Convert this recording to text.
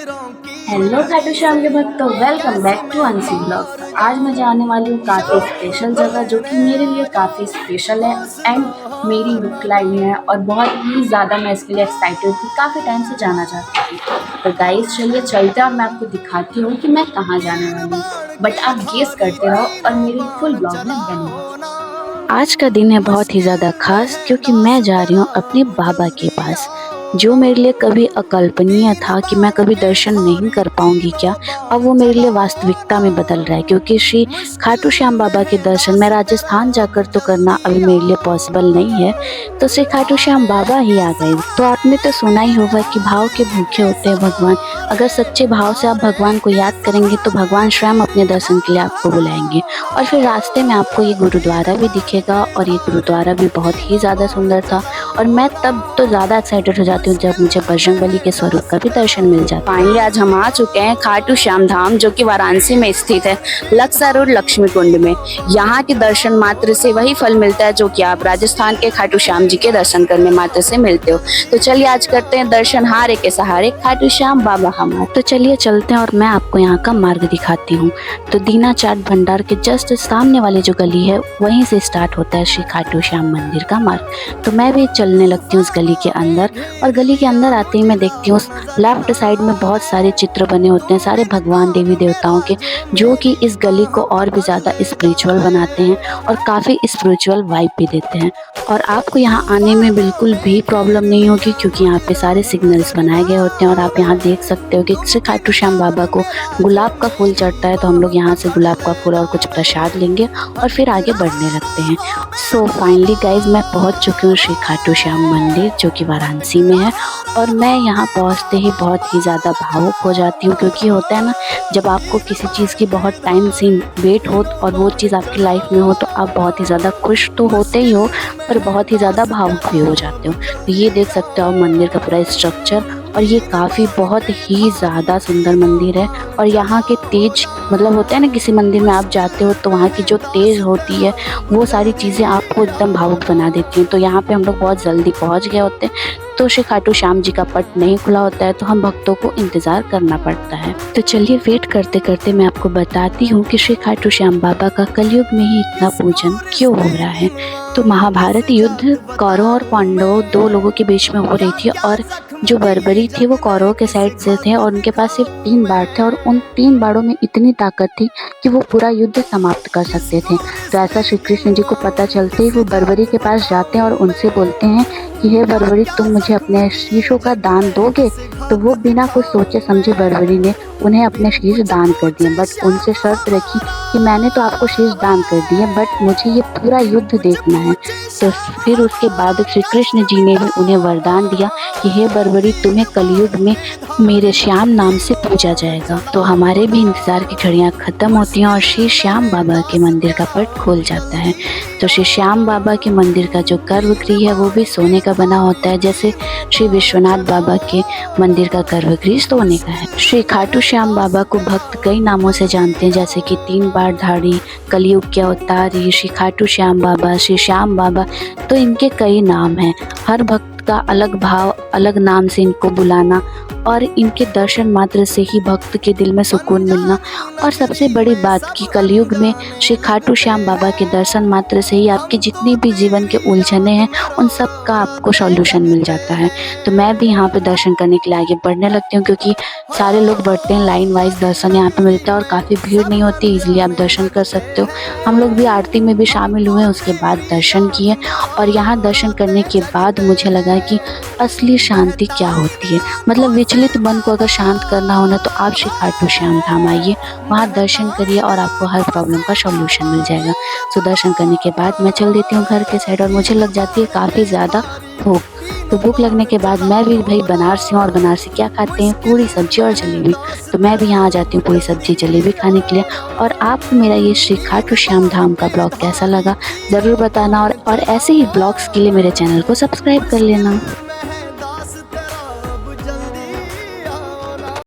Hello Khatu Shyam के भक्तों, welcome back to अंशी ब्लॉग। आज मैं जाने वाली हूँ काफ़ी स्पेशल जगह, जो कि मेरे लिए काफ़ी स्पेशल है एंड मेरी बुक लाइन है और बहुत ही ज़्यादा मैं इसके लिए एक्साइटेड थी। काफ़ी टाइम से जाना चाहती थी। तो गाइस चलिए चलते हैं और मैं आपको दिखाती हूँ कि मैं कहाँ जाने वाली हूँ। बट आप गेस करते रहो और मेरे फुल ब्लॉग में बने रहो। आज का दिन है बहुत ही ज़्यादा खास, क्योंकि मैं जा रही हूँ अपने बाबा के पास, जो मेरे लिए कभी अकल्पनीय था कि मैं कभी दर्शन नहीं कर पाऊंगी क्या, अब वो मेरे लिए वास्तविकता में बदल रहा है। क्योंकि श्री खाटू श्याम बाबा के दर्शन मैं राजस्थान जाकर तो करना अभी मेरे लिए पॉसिबल नहीं है, तो श्री खाटू श्याम बाबा ही आ गए। तो आपने तो सुना ही होगा कि भाव के भूखे होते हैं भगवान। अगर सच्चे भाव से आप भगवान को याद करेंगे तो भगवान स्वयं अपने दर्शन के लिए आपको बुलाएंगे। और फिर रास्ते में आपको ये गुरुद्वारा भी दिखेगा, और ये गुरुद्वारा भी बहुत ही ज़्यादा सुंदर था। और मैं तब तो ज़्यादा एक्साइटेड हो जाती हूँ जब मुझे बजरंगबली के स्वरूप का भी दर्शन मिल जाता है। फाइनली आज हम आ चुके हैं खाटू श्याम धाम, जो कि वाराणसी में स्थित है, लक्सा रोड लक्ष्मी कुंड में। यहाँ के दर्शन मात्र से वही फल मिलता है जो कि आप राजस्थान के खाटू श्याम जी के दर्शन करने मात्र से मिलते हो। तो चलिए आज करते हैं दर्शन हारे के सहारे खाटू श्याम बाबा हमारे। तो चलिए चलते हैं और मैं आपको यहाँ का मार्ग दिखाती हूँ। तो दीना चाट भंडार के जस्ट सामने वाली जो गली है, वहीं से स्टार्ट होता है श्री खाटू श्याम मंदिर का मार्ग। तो मैं भी चलने लगती हूँ उस गली के अंदर, और गली के अंदर आते ही मैं देखती हूँ लेफ्ट साइड में बहुत सारे चित्र बने होते हैं, सारे भगवान देवी देवताओं के, जो कि इस गली को और भी ज़्यादा स्पिरिचुअल बनाते हैं और काफ़ी स्पिरिचुअल वाइब भी देते हैं। और आपको यहाँ आने में बिल्कुल भी प्रॉब्लम नहीं होगी, क्योंकि यहाँ पे सारे सिग्नल्स बनाए गए होते हैं। और आप यहाँ देख सकते हो कि श्री खाटू श्याम बाबा को गुलाब का फूल चढ़ता है, तो हम लोग यहाँ से गुलाब का फूल और कुछ प्रसाद लेंगे और फिर आगे बढ़ने लगते हैं। सो फाइनली गाइज मैं पहुँच चुकी हूँ श्री खाटू श्याम मंदिर, जो कि वाराणसी में है। और मैं यहाँ पहुँचते ही बहुत ही ज़्यादा भावुक हो जाती हूँ, क्योंकि होता है ना, जब आपको किसी चीज़ की बहुत टाइम से वेट हो और वो चीज़ आपकी लाइफ में हो, तो आप बहुत ही ज़्यादा खुश तो होते ही हो, पर बहुत ही ज़्यादा भावुक भी हो जाते हो। तो ये देख सकते हो मंदिर का पूरा स्ट्रक्चर, और ये काफ़ी बहुत ही ज़्यादा सुंदर मंदिर है। और यहाँ के तेज, मतलब होता है ना, किसी मंदिर में आप जाते हो तो वहाँ की जो तेज होती है, वो सारी चीज़ें आपको एकदम भावुक बना देती हैं। तो यहाँ पे हम लोग बहुत जल्दी पहुँच गए होते हैं, तो श्री खाटू श्याम जी का पट नहीं खुला होता है, तो हम भक्तों को इंतज़ार करना पड़ता है। तो चलिए वेट करते करते मैं आपको बताती हूँ कि श्री खाटू श्याम बाबा का कलयुग में ही इतना पूजन क्यों हो रहा है। तो महाभारत युद्ध कौरव और पांडव दो लोगों के बीच में हो रही थी, और जो बर्बरी थे वो कौरवों के साइड से थे, और उनके पास सिर्फ 3 बाण थे, और उन 3 बाणों में इतनी ताकत थी कि वो पूरा युद्ध समाप्त कर सकते थे। तो ऐसा श्री कृष्ण जी को पता चलते ही वो बर्बरी के पास जाते हैं और उनसे बोलते हैं कि हे बर्बरी, तुम मुझे अपने शीशों का दान दोगे? तो वो बिना कुछ सोचे समझे बर्बरी ने उन्हें अपने शीश दान कर दिए, बट उनसे शर्त रखी कि मैंने तो आपको शीश दान कर दिए, बट मुझे ये पूरा युद्ध देखना है। तो फिर उसके बाद श्री कृष्ण जी ने भी उन्हें वरदान दिया कि हे बर्बरी, तुम्हें कलयुग में मेरे श्याम नाम से पूजा जाएगा। तो हमारे भी इंतज़ार की घड़ियाँ ख़त्म होती हैं और श्री श्याम बाबा के मंदिर का पट खुल जाता है। तो श्री श्याम बाबा के मंदिर का जो गर्भगृह है वो भी सोने का बना होता है, जैसे श्री विश्वनाथ बाबा के मंदिर का गर्भगृह सोने का है। श्री खाटू श्याम बाबा को भक्त कई नामों से जानते हैं, जैसे कि 3 बार धाड़ी, कलयुग के अवतारी, श्री खाटू श्याम बाबा, श्री श्याम बाबा। तो इनके कई नाम हैं। हर भक्त का अलग भाव, अलग नाम से इनको बुलाना, और इनके दर्शन मात्र से ही भक्त के दिल में सुकून मिलना। और सबसे बड़ी बात कि कलयुग में श्री खाटू श्याम बाबा के दर्शन मात्र से ही आपकी जितनी भी जीवन के उलझने हैं, उन सब का आपको सॉल्यूशन मिल जाता है। तो मैं भी यहाँ पे दर्शन करने के लिए आगे बढ़ने लगती हूँ, क्योंकि सारे लोग बढ़ते हैं, लाइन वाइज दर्शन यहाँ पे मिलता है और काफ़ी भीड़ नहीं होती, ईजिली आप दर्शन कर सकते हो। हम लोग भी आरती में भी शामिल हुए, उसके बाद दर्शन किए, और यहाँ दर्शन करने के बाद मुझे लगा कि असली शांति क्या होती है। मतलब विचलित मन को अगर शांत करना हो ना, तो आप श्री खाटू श्याम धाम आइए, वहाँ दर्शन करिए और आपको हर प्रॉब्लम का सॉल्यूशन मिल जाएगा। तो दर्शन करने के बाद मैं चल देती हूँ घर के साइड, और मुझे लग जाती है काफ़ी ज़्यादा भूख। तो भूख लगने के बाद मैं भी भाई बनारसी हूँ, और बनारसी क्या खाते हैं, पूरी सब्जी और जलेबी। तो मैं भी यहाँ आ जाती हूँ पूरी सब्जी जलेबी खाने के लिए। और आपको मेरा ये श्री खाटू श्याम धाम का ब्लॉग कैसा लगा ज़रूर बताना, और ऐसे ही ब्लॉग्स के लिए मेरे चैनल को सब्सक्राइब कर लेना।